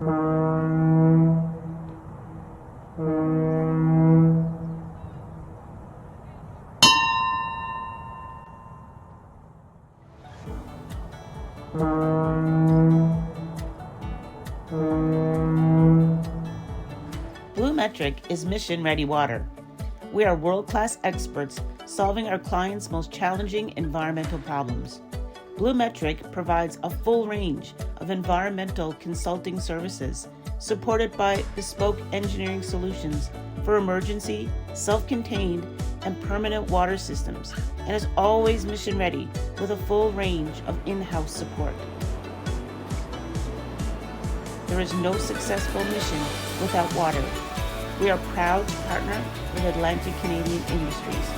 BlueMetric is mission-ready water. We are world-class experts solving our clients' most challenging environmental problems. BlueMetric provides a full range of environmental consulting services supported by bespoke engineering solutions for emergency, self-contained, and permanent water systems, and is always mission-ready with a full range of in-house support. There is no successful mission without water. We are proud to partner with Atlantic Canadian Industries.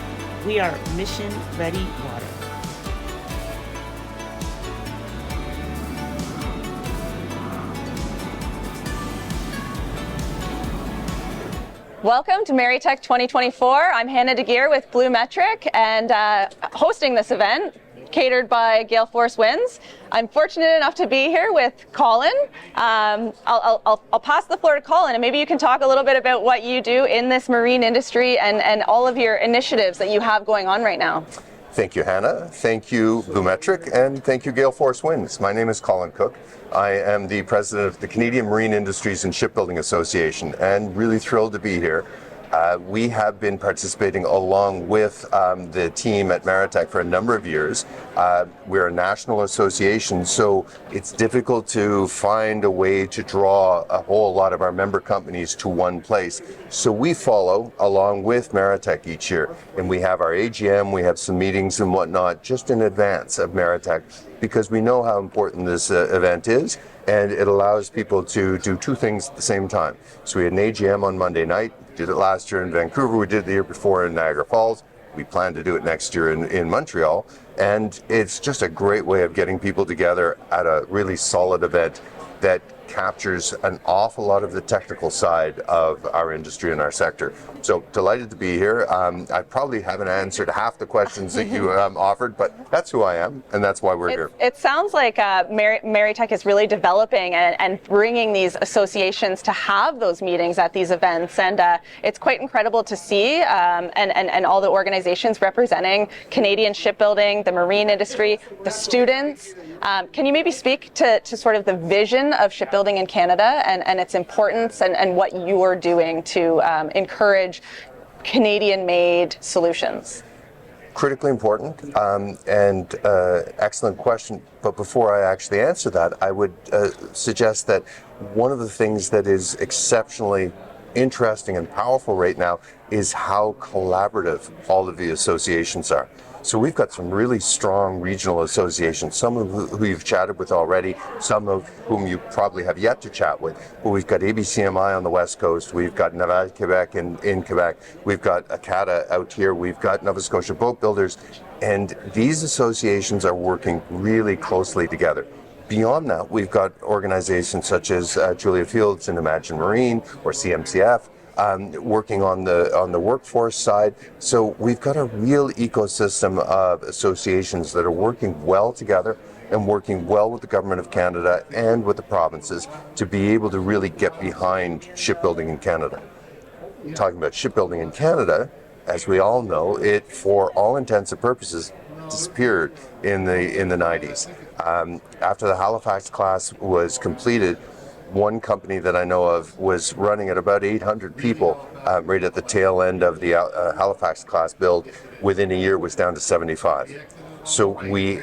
We are mission-ready water. Welcome to Maritech 2024. I'm Hannah DeGeer with BlueMetric and hosting this event catered by Gale Force Winds. I'm fortunate enough to be here with Colin. I'll pass the floor to Colin, and maybe you can talk a little bit about what you do in this marine industry and all of your initiatives that you have going on right now. Thank you, Hannah. Thank you, BlueMetric, and thank you, Gale Force Winds. My name is Colin Cooke. I am the president of the Canadian Marine Industries and Shipbuilding Association, and really thrilled to be here. We have been participating along with the team at Maritech for a number of years. We're a national association, so it's difficult to find a way to draw a whole lot of our member companies to one place. So we follow along with Maritech each year, and we have our AGM, we have some meetings and whatnot just in advance of Maritech, because we know how important this event is, and it allows people to do two things at the same time. So we had an AGM on Monday night. Did it last year in Vancouver, we did it the year before in Niagara Falls. We plan to do it next year in Montreal. And it's just a great way of getting people together at a really solid event that captures an awful lot of the technical side of our industry and our sector. So delighted to be here. I probably haven't answered half the questions that you offered, but that's who I am, and that's why we're here. It sounds like Maritech is really developing and bringing these associations to have those meetings at these events, and it's quite incredible to see, and all the organizations representing Canadian shipbuilding, the marine industry, the students. Can you maybe speak to sort of the vision of shipbuilding in Canada and its importance and what you are doing to encourage Canadian-made solutions? Critically important and excellent question. But before I actually answer that, I would suggest that one of the things that is exceptionally interesting and powerful right now is how collaborative all of the associations are. So we've got some really strong regional associations, some of who you've chatted with already, some of whom you probably have yet to chat with. But we've got ABCMI on the West Coast, we've got Naval Quebec in Quebec, we've got ACADA out here, we've got Nova Scotia Boat Builders, and these associations are working really closely together. Beyond that, we've got organizations such as Julia Fields and Imagine Marine or CMCF, working on the workforce side. So we've got a real ecosystem of associations that are working well together and working well with the Government of Canada and with the provinces to be able to really get behind shipbuilding in Canada. Talking about shipbuilding in Canada, as we all know, it, for all intents and purposes, disappeared in the 90s. After the Halifax class was completed, one company that I know of was running at about 800 people right at the tail end of the Halifax class build. Within a year was down to 75. So we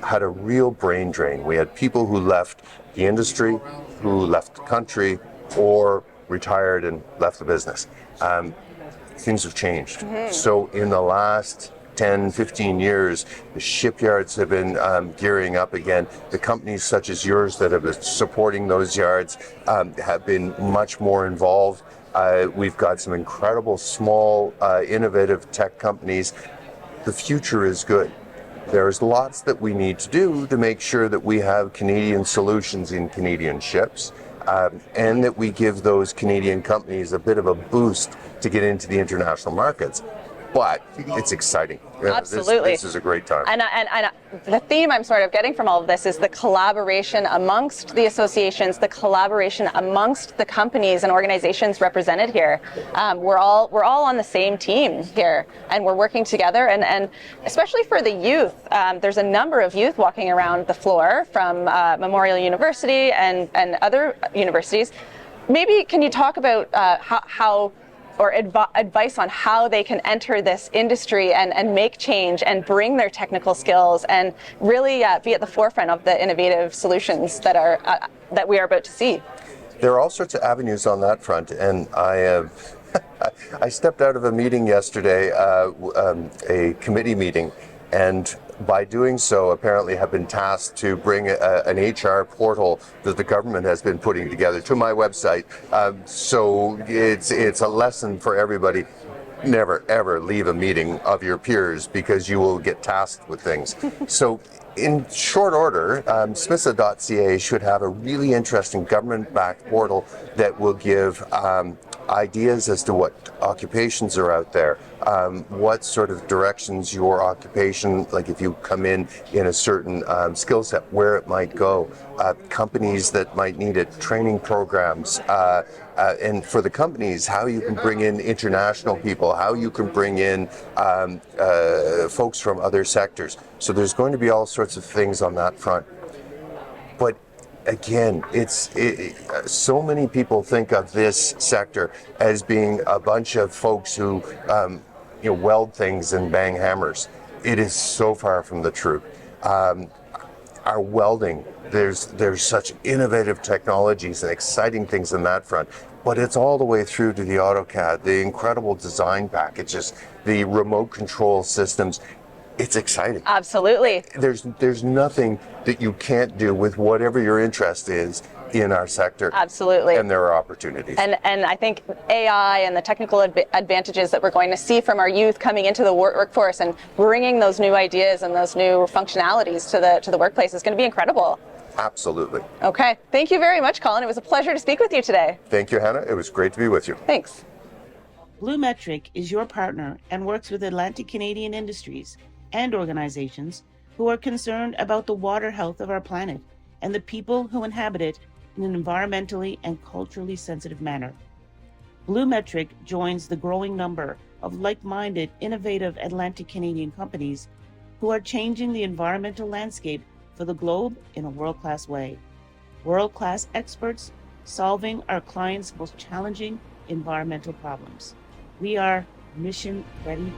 had a real brain drain. We had people who left the industry, who left the country, or retired and left the business. Things have changed. Mm-hmm. So in the last 10, 15 years, the shipyards have been gearing up again. The companies such as yours that have been supporting those yards have been much more involved. We've got some incredible small innovative tech companies. The future is good. There's lots that we need to do to make sure that we have Canadian solutions in Canadian ships, and that we give those Canadian companies a bit of a boost to get into the international markets. but it's exciting. Absolutely. This is a great time. And the theme I'm sort of getting from all of this is the collaboration amongst the associations, the collaboration amongst the companies and organizations represented here. We're all on the same team here, and we're working together. And especially for the youth, there's a number of youth walking around the floor from Memorial University and other universities. Maybe can you talk about how or advice on how they can enter this industry and make change and bring their technical skills and really be at the forefront of the innovative solutions that are that we are about to see? There are all sorts of avenues on that front, and I stepped out of a meeting yesterday, a committee meeting, and by doing so, apparently have been tasked to bring an HR portal that the government has been putting together to my website. So it's a lesson for everybody. Never, ever leave a meeting of your peers because you will get tasked with things. So in short order, smisa.ca should have a really interesting government-backed portal that will give ideas as to what occupations are out there, what sort of directions your occupation, like if you come in a certain skill set, where it might go, companies that might need it, training programs, and for the companies, how you can bring in international people, how you can bring in folks from other sectors. So there's going to be all sorts of things on that front. But again, so many people think of this sector as being a bunch of folks who weld things and bang hammers. It is so far from the truth. Our welding, there's such innovative technologies and exciting things in that front, but it's all the way through to the AutoCAD, the incredible design packages, the remote control systems. It's exciting. Absolutely. There's nothing that you can't do with whatever your interest is in our sector. Absolutely. And there are opportunities. And I think AI and the technical advantages that we're going to see from our youth coming into the workforce and bringing those new ideas and those new functionalities to the workplace is going to be incredible. Absolutely. Okay. Thank you very much, Colin. It was a pleasure to speak with you today. Thank you, Hannah. It was great to be with you. Thanks. BlueMetric is your partner and works with Atlantic Canadian industries and organizations who are concerned about the water health of our planet and the people who inhabit it in an environmentally and culturally sensitive manner. BlueMetric joins the growing number of like-minded, innovative Atlantic Canadian companies who are changing the environmental landscape for the globe in a world-class way. World-class experts solving our clients' most challenging environmental problems. We are mission ready.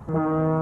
CIMarE.